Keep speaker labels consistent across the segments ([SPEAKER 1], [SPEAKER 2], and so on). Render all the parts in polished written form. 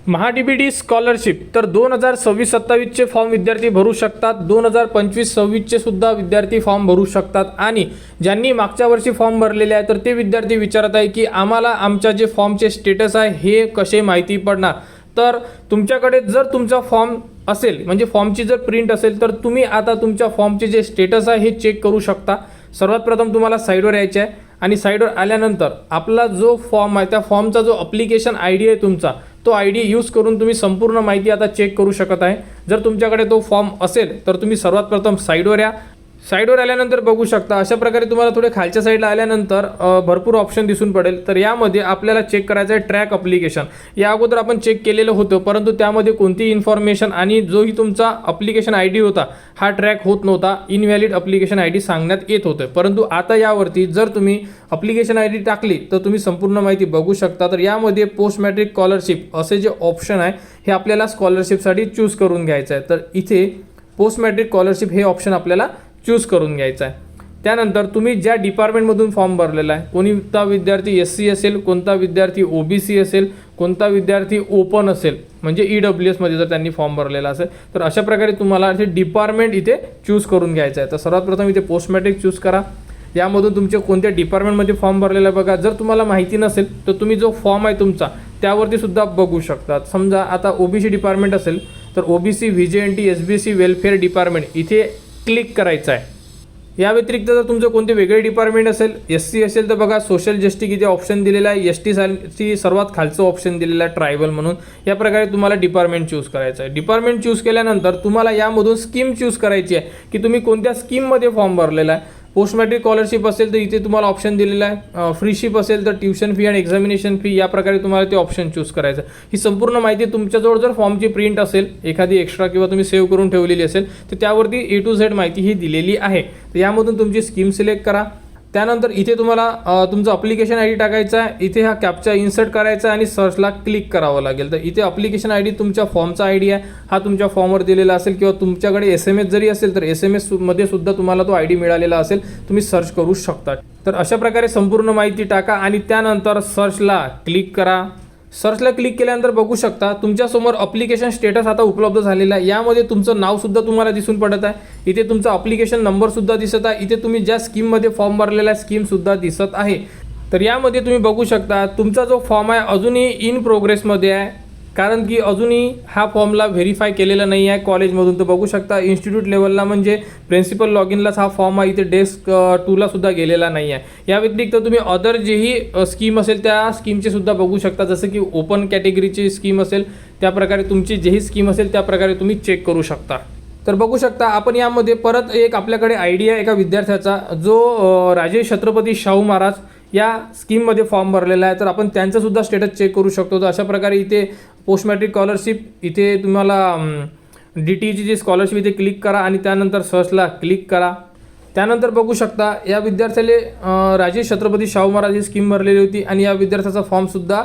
[SPEAKER 1] महा-डी-बी-टी scholarship तर 2026-27चे form विद्यार्थी भरू शकतात, 2025-26चे सुद्धा विद्यार्थी फॉर्म भरू शकतात। आणि ज्यांनी मागच्या वर्षी फॉर्म भरलेले आहे तर ते विद्यार्थी विचारत आहे की आम्हाला आमच्या जे फॉर्मचे स्टेटस आहे हे कसे माहिती पडणार। तर तुमच्याकडे जर तुमचा फॉर्म असेल म्हणजे फॉर्मची जर प्रिंट असेल तर तुम्ही आता तुमच्या फॉर्मचे जे स्टेटस आहे हे चेक करू शकता। सर्वात प्रथम तुम्हाला साईडवर यायचे आहे आणि साईडवर आल्यानंतर आपला जो फॉर्म आहे त्या फॉर्मचा जो ॲप्लिकेशन आयडी आहे तुमचा तो आयडी यूज करून तुम्ही संपूर्ण माहिती आता चेक करू शकत आहे। जर तुमच्याकडे तो फॉर्म असेल तर तुम्ही सर्वात प्रथम साईडवर या। साईडवर आल्यानंतर बघू शकता अशा प्रकारे तुम्हाला थोडे खालच्या साईडला आल्यानंतर भरपूर ऑप्शन दिसून पडेल। तर यामध्ये आपल्याला चेक करायचं आहे ट्रॅक ॲप्लिकेशन। या अगोदर आपण चेक केलेलं होतं परंतु त्यामध्ये कोणतीही इन्फॉर्मेशन आणि जोही तुमचा ॲप्लिकेशन आयडी होता हा ट्रॅक होत नव्हता, इनव्हॅलिड ॲप्लिकेशन आयडी सांगण्यात येत होतं। परंतु आता यावरती जर तुम्ही ॲप्लिकेशन आयडी टाकली तर तुम्ही संपूर्ण माहिती बघू शकता। तर यामध्ये पोस्ट मॅट्रिक स्कॉलरशिप असे जे ऑप्शन आहे हे आपल्याला स्कॉलरशिपसाठी चूज करून घ्यायचं आहे। तर इथे पोस्ट मॅट्रिक स्कॉलरशिप हे ऑप्शन आपल्याला चूज करून घ्यायचं आहे। त्यानंतर तुम्ही ज्या डिपार्टमेंटमधून फॉर्म भरलेला आहे, कोणता विद्यार्थी SC असेल, कोणता विद्यार्थी OBC असेल, कोणता विद्यार्थी ओपन असेल म्हणजे EWS मध्ये जर त्यांनी फॉर्म भरलेला असेल तर अशा प्रकारे तुम्हाला इथे डिपार्टमेंट इथे चूज करून घ्यायचं आहे। तर सर्वात प्रथम इथे पोस्ट मॅट्रिक चूज करा। यामधून तुमचे कोणत्या डिपार्टमेंटमध्ये फॉर्म भरलेला आहे बघा। जर तुम्हाला माहिती नसेल तर तुम्ही जो फॉर्म आहे तुमचा त्यावरती सुद्धा बघू शकता। समजा आता OBC डिपार्टमेंट असेल तर OBC VJNT SBC welfare department इथे क्लिक करायचं आहे। या व्यतिरिक्त जर तुमचं कोणते वेगळे डिपार्टमेंट असेल, SC असेल तर बघा सोशल जस्टिस इथे ऑप्शन दिलेला आहे, ST साठी सर्वात खालचं ऑप्शन दिलेलं आहे ट्रायबल म्हणून। या प्रकारे तुम्हाला डिपार्टमेंट चूज करायचं आहे। डिपार्टमेंट चूज केल्यानंतर तुम्हाला यामधून स्कीम चूज करायची आहे की तुम्ही कोणत्या स्कीममध्ये फॉर्म भरलेला आहे। पोस्ट मॅट्रिक स्कॉलरशिप असेल तर इथे तुम्हाला ऑप्शन दिलेला आहे, फ्रीशिप असेल तर ट्युशन फी आणि एक्झामिनेशन फी या प्रकारे तुम्हाला ते ऑप्शन चूज करायचं। ही संपूर्ण माहिती तुमच्याजवळ जर फॉर्मची प्रिंट असेल एखादी एक्स्ट्रा किंवा तुम्ही सेव्ह करून ठेवलेली असेल तर त्यावरती A to Z माहिती ही दिलेली आहे। तर यामधून तुमची स्कीम सिलेक्ट करा। त्यानंतर इथे तुम्हाला तुमचं ॲप्लिकेशन आयडी टाकायचा आहे, इथे हा कॅप्चा इन्सर्ट करायचा आणि सर्चला क्लिक करावं लागेल। तर इथे ॲप्लिकेशन आयडी तुमच्या फॉर्मचा आयडी आहे हा तुमच्या फॉर्मवर दिलेला असेल किंवा तुमच्याकडे SMS जरी असेल तर SMS मध्ये सुद्धा तुम्हाला तो आयडी मिळालेला असेल, तुम्ही सर्च करू शकता। तर अशा प्रकारे संपूर्ण माहिती टाका आणि त्यानंतर सर्चला क्लिक करा। सर्चला क्लिक केल्यानंतर बघू शकता तुमच्यासमोर ॲप्लिकेशन स्टेटस आता उपलब्ध झालेला आहे। यामध्ये तुमचं नाव सुद्धा तुम्हाला दिसून पडत आहे, इथे तुमचा ॲप्लिकेशन नंबर सुद्धा दिसत आहे, इथे तुम्ही ज्या स्कीममध्ये फॉर्म भरलेला आहे स्कीम सुद्धा दिसत आहे। तर यामध्ये तुम्ही बघू शकता तुमचा जो फॉर्म आहे अजूनही इन प्रोग्रेसमध्ये आहे, कारण की अजूनही हा फॉर्मला व्हेरीफाय केलेला नाही आहे कॉलेजमधून। तर बघू शकता इन्स्टिट्यूट लेवलला म्हणजे प्रिन्सिपल लॉगिनलाच हा फॉर्म आहे, इथे डेस्क 2ला सुद्धा गेलेला नाही आहे। या व्यतिरिक्त तुम्ही अदर जेही स्कीम असेल त्या स्कीमचे सुद्धा बघू शकता, जसं की ओपन कॅटेगरीची स्कीम असेल त्या प्रकारे तुमची जेही स्कीम असेल त्या प्रकारे तुम्ही चेक करू शकता। तर बघू शकता आपण यामध्ये परत एक आपल्याकडे आयडिया एका विद्यार्थ्याचा जो राजे छत्रपती शाहू महाराज या स्कीममध्ये फॉर्म भरलेला आहे, तर आपण त्यांचं सुद्धा स्टेटस चेक करू शकतो। तर अशा प्रकारे इथे पोस्ट मॅट्रिक स्कॉलरशिप इथे तुम्हाला DTची जी स्कॉलरशिप इथे क्लिक करा आणि त्यानंतर सर्चला क्लिक करा। त्यानंतर बघू शकता या विद्यार्थ्याला राजे छत्रपती शाहू महाराज ही स्कीम भरलेली होती आणि या विद्यार्थ्याचा फॉर्मसुद्धा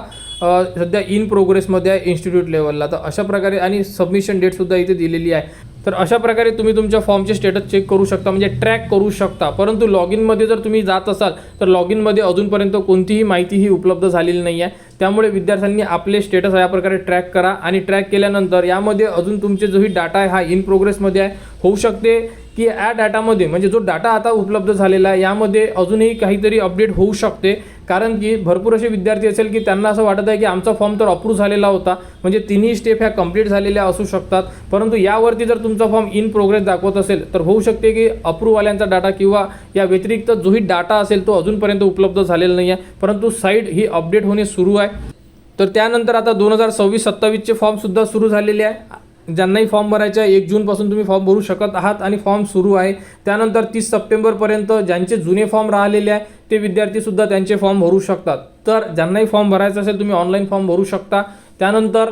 [SPEAKER 1] सध्या इन प्रोग्रेसमध्ये आहे इन्स्टिट्यूट लेवलला। तर अशा प्रकारे आणि सबमिशन डेटसुद्धा इथे दिलेली आहे। तर अशा प्रकारे तुम्ही तुमच्या फॉर्मचे स्टेटस चेक करू शकता म्हणजे ट्रॅक करू शकता। परंतु लॉग इनमध्ये जर तुम्ही जात असाल तर लॉग इनमध्ये अजूनपर्यंत कोणतीही माहिती ही उपलब्ध झालेली नाही आहे, त्यामुळे विद्यार्थ्यांनी आपले स्टेटस या प्रकारे ट्रॅक करा आणि ट्रॅक केल्यानंतर यामध्ये अजून तुमचे जोही डाटा आहे हा इन प्रोग्रेसमध्ये आहे। होऊ शकते की या डाटामध्ये म्हणजे जो डाटा आता उपलब्ध झालेला आहे यामध्ये अजूनही काहीतरी अपडेट होऊ शकते, कारण की भरपूर असे विद्यार्थी असेल की त्यांना असं वाटत आहे की आमचा फॉर्म तर अप्रूव्ह झालेला होता म्हणजे तिन्ही स्टेप ह्या कंप्लीट झालेल्या असू शकतात। परंतु यावरती जर तुमचा फॉर्म इन प्रोग्रेस दाखवत असेल तर होऊ शकते की अप्रूव्हवाल्यांचा डाटा किंवा या व्यतिरिक्त जोही डाटा असेल तो अजूनपर्यंत उपलब्ध झालेला नाही आहे, परंतु साईट ही अपडेट होणे सुरू आहे। तर त्यानंतर आता 2026-27चे फॉर्मसुद्धा सुरू झालेले आहे। ज्यांनाही फॉर्म भरायचा आहे 1 जूनपासून तुम्ही फॉर्म भरू शकत आहात आणि फॉर्म सुरू आहे। त्यानंतर 30 सप्टेंबरपर्यंत ज्यांचे जुने फॉर्म राहिलेले आहे ते विद्यार्थीसुद्धा त्यांचे फॉर्म भरू शकतात। तर ज्यांनाही फॉर्म भरायचा असेल तुम्ही ऑनलाईन फॉर्म भरू शकता। त्यानंतर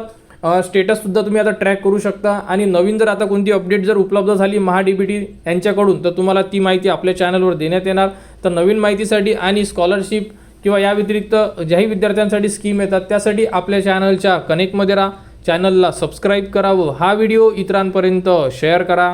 [SPEAKER 1] स्टेटससुद्धा तुम्ही आता ट्रॅक करू शकता आणि नवीन जर आता कोणती अपडेट जर उपलब्ध झाली महा-डी-बी-टी यांच्याकडून तर तुम्हाला ती माहिती आपल्या चॅनलवर देण्यात येणार। तर नवीन माहितीसाठी आणि स्कॉलरशिप किंवा या व्यतिरिक्त ज्याही विद्यार्थ्यांसाठी स्कीम येतात त्यासाठी आपल्या चॅनलच्या कनेक्टमध्ये राहा, चॅनलला सबस्क्राईब करा व हा व्हिडिओ इतरांपर्यंत शेअर करा।